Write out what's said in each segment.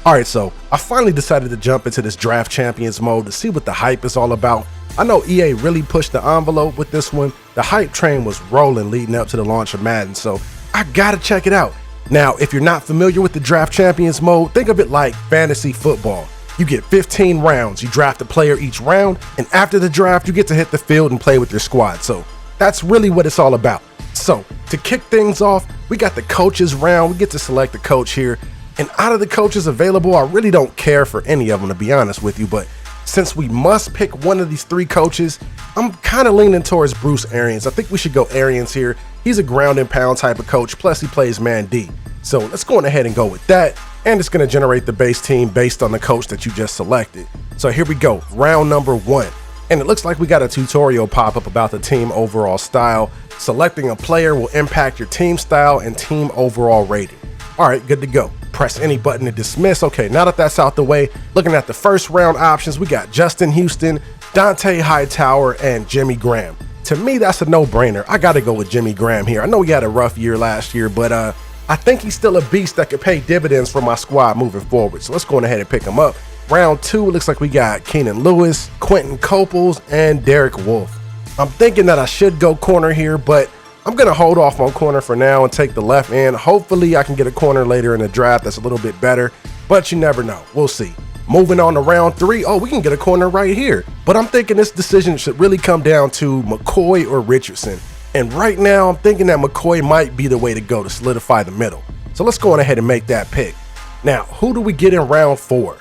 Alright, so I finally decided to jump into this draft champions mode to see what the hype is all about. I know EA really pushed the envelope with this one. The hype train was rolling leading up to the launch of Madden, so I gotta check it out. Now, if you're not familiar with the draft champions mode, think of it like fantasy football. You get 15 rounds, you draft a player each round, and after the draft, you get to hit the field and play with your squad. So that's really what it's all about. So to kick things off, we got the coaches round. We get to select the coach here. And out of the coaches available, I really don't care for any of them, to be honest with you. But since we must pick one of these three coaches, I'm kind of leaning towards Bruce Arians. I think we should go Arians here. He's a ground and pound type of coach, plus he plays man D. So let's go on ahead and go with that. And it's going to generate the base team based on the coach that you just selected. So here we go, round number 1. And it looks like we got a tutorial pop up about the team overall style. Selecting a player will impact your team style and team overall rating. All right, good to go. Press any button to dismiss. Okay, now that that's out the way, looking at the first round options, we got Justin Houston, Dante Hightower, and Jimmy Graham. To me, that's a no-brainer. I got to go with Jimmy Graham here. I know he had a rough year last year, but I think he's still a beast that could pay dividends for my squad moving forward. So let's go ahead and pick him up. Round 2, looks like we got Keenan Lewis, Quentin Coples, and Derek Wolfe. I'm thinking that I should go corner here, but I'm going to hold off on corner for now and take the left end. Hopefully I can get a corner later in the draft that's a little bit better, but you never know. We'll see. Moving on to round 3. Oh, we can get a corner right here. But I'm thinking this decision should really come down to McCoy or Richardson. And right now I'm thinking that McCoy might be the way to go to solidify the middle. So let's go on ahead and make that pick. Now, who do we get in round 4?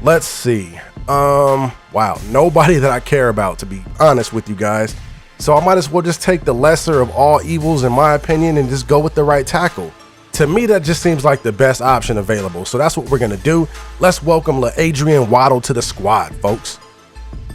Let's see. Wow, nobody that I care about, to be honest with you guys. So I might as well just take the lesser of all evils in my opinion and just go with the right tackle. To me, that just seems like the best option available. So that's what we're gonna do. Let's welcome Adrian Waddle to the squad, folks.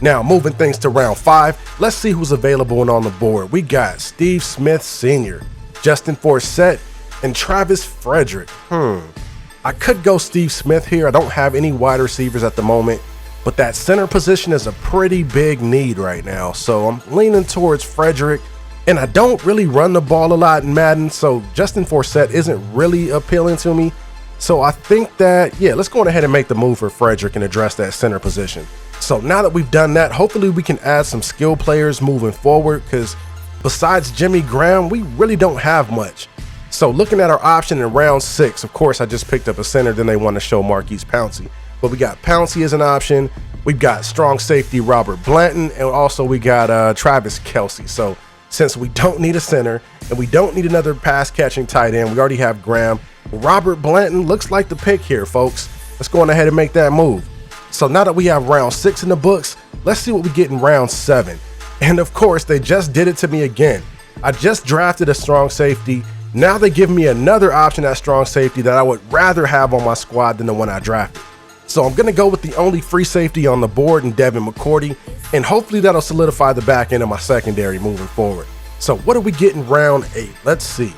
Now, moving things to round 5, let's see who's available and on the board. We got Steve Smith Sr., Justin Forsett, and Travis Frederick. I could go Steve Smith here. I don't have any wide receivers at the moment, but that center position is a pretty big need right now. So I'm leaning towards Frederick, and I don't really run the ball a lot in Madden, so Justin Forsett isn't really appealing to me. So I think that, yeah, let's go ahead and make the move for Frederick and address that center position. So now that we've done that, hopefully we can add some skill players moving forward, because besides Jimmy Graham, we really don't have much. So looking at our option in round 6, of course, I just picked up a center, then they want to show Marquise Pouncey. But we got Pouncey as an option. We've got strong safety Robert Blanton, and also we got Travis Kelce. So since we don't need a center and we don't need another pass catching tight end, we already have Graham. Robert Blanton looks like the pick here, folks. Let's go on ahead and make that move. So now that we have round 6 in the books, let's see what we get in round 7. And of course, they just did it to me again. I just drafted a strong safety. Now they give me another option at strong safety that I would rather have on my squad than the one I drafted. So I'm going to go with the only free safety on the board in Devin McCourty, and hopefully that'll solidify the back end of my secondary moving forward. So what do we get in round 8? Let's see.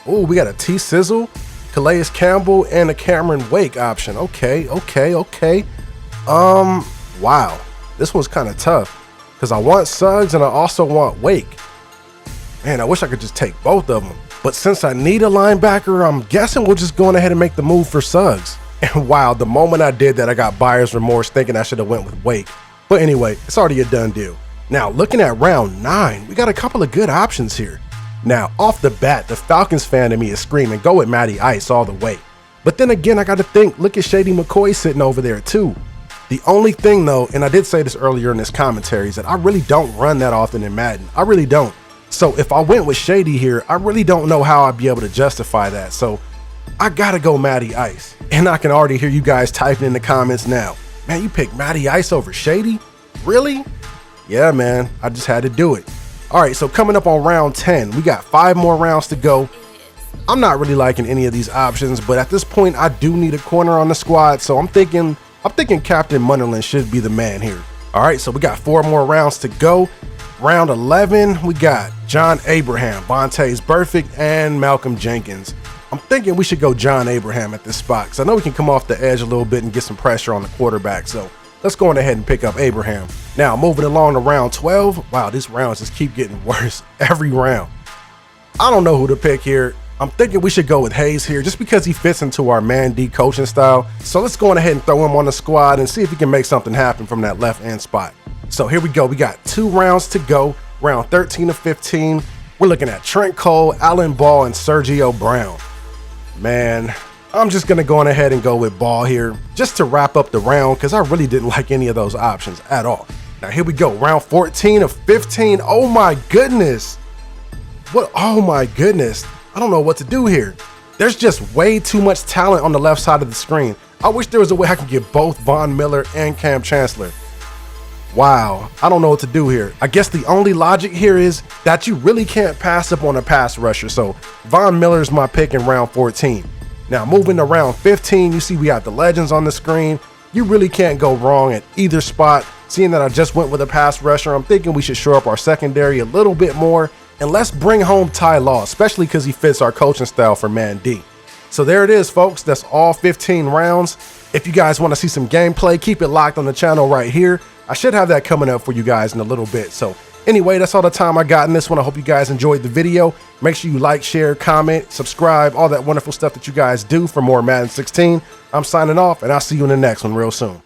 Oh, we got a T Sizzle, Calais Campbell, and a Cameron Wake option. Okay. Wow. This one's kind of tough because I want Suggs and I also want Wake. Man, I wish I could just take both of them. But since I need a linebacker, I'm guessing we'll just go on ahead and make the move for Suggs. And wow, the moment I did that, I got buyer's remorse thinking I should have went with Wake. But anyway, it's already a done deal. Now, looking at round 9, we got a couple of good options here. Now, off the bat, the Falcons fan in me is screaming, go with Matty Ice all the way. But then again, I got to think, look at Shady McCoy sitting over there too. The only thing though, and I did say this earlier in this commentary, is that I really don't run that often in Madden. I really don't. So if I went with Shady here, I really don't know how I'd be able to justify that. So I gotta go Matty Ice. And I can already hear you guys typing in the comments now. Man, you picked Matty Ice over Shady? Really? Yeah, man, I just had to do it. All right, so coming up on round 10, we got 5 more rounds to go. I'm not really liking any of these options, but at this point, I do need a corner on the squad. So I'm thinking Captain Munnerlyn should be the man here. All right, so we got 4 more rounds to go. Round 11, we got John Abraham, Vontaze Burfict, and Malcolm Jenkins. I'm thinking we should go John Abraham at this spot because I know we can come off the edge a little bit and get some pressure on the quarterback. So let's go on ahead and pick up Abraham. Now, moving along to round 12. Wow, these rounds just keep getting worse every round. I don't know who to pick here. I'm thinking we should go with Hayes here just because he fits into our Man D coaching style. So let's go on ahead and throw him on the squad and see if he can make something happen from that left end spot. So here we go. We got 2 rounds to go. Round 13 of 15. We're looking at Trent Cole, Alan Ball, and Sergio Brown. Man, I'm just going to go on ahead and go with Ball here just to wrap up the round because I really didn't like any of those options at all. Now here we go. Round 14 of 15. Oh my goodness. What? Oh my goodness. I don't know what to do here. There's just way too much talent on the left side of the screen. I wish there was a way I could get both Von Miller and Cam Chancellor. Wow, I don't know what to do here. I guess the only logic here is that you really can't pass up on a pass rusher. So Von Miller is my pick in round 14. Now moving to round 15, you see we got the legends on the screen. You really can't go wrong at either spot. Seeing that I just went with a pass rusher, I'm thinking we should shore up our secondary a little bit more. And let's bring home Ty Law, especially because he fits our coaching style for Man D. So there it is, folks. That's all 15 rounds. If you guys want to see some gameplay, keep it locked on the channel right here. I should have that coming up for you guys in a little bit. So anyway, that's all the time I got in this one. I hope you guys enjoyed the video. Make sure you like, share, comment, subscribe, all that wonderful stuff that you guys do for more Madden 16. I'm signing off, and I'll see you in the next one real soon.